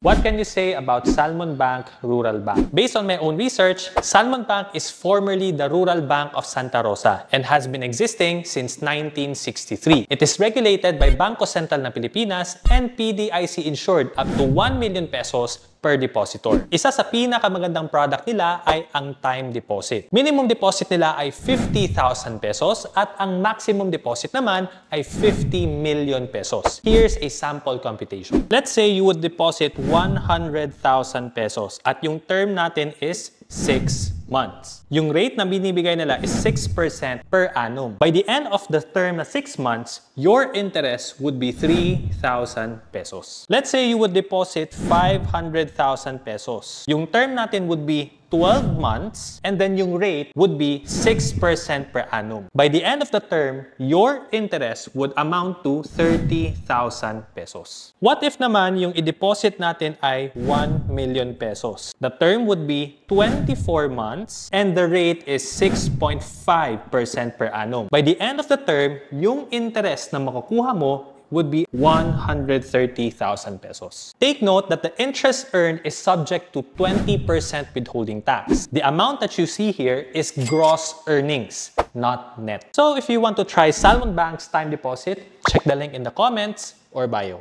What can you say about Salmon Bank Rural Bank? Based on my own research, Salmon Bank is formerly the Rural Bank of Santa Rosa and has been existing since 1963. It is regulated by Bangko Sentral ng Pilipinas and PDIC insured up to 1 million pesos per depositor. Isa sa pinakamagandang product nila ay ang time deposit. Minimum deposit nila ay 50,000 pesos at ang maximum deposit naman ay 50 million pesos. Here's a sample computation. Let's say you would deposit 100,000 pesos at yung term natin is 6 months. Yung rate na binibigay nila is 6% per annum. By the end of the term na 6 months, your interest would be 3,000 pesos. Let's say you would deposit 500,000 pesos. Yung term natin would be 12 months and then yung rate would be 6% per annum. By the end of the term, your interest would amount to 30,000 pesos. What if naman yung i-deposit natin ay 1 million pesos? The term would be 24 months and the rate is 6.5% per annum. By the end of the term, yung interest na makukuha mo would be 130,000 pesos. Take note that the interest earned is subject to 20% withholding tax. The amount that you see here is gross earnings, not net. So if you want to try Salmon Bank's time deposit, check the link in the comments or bio.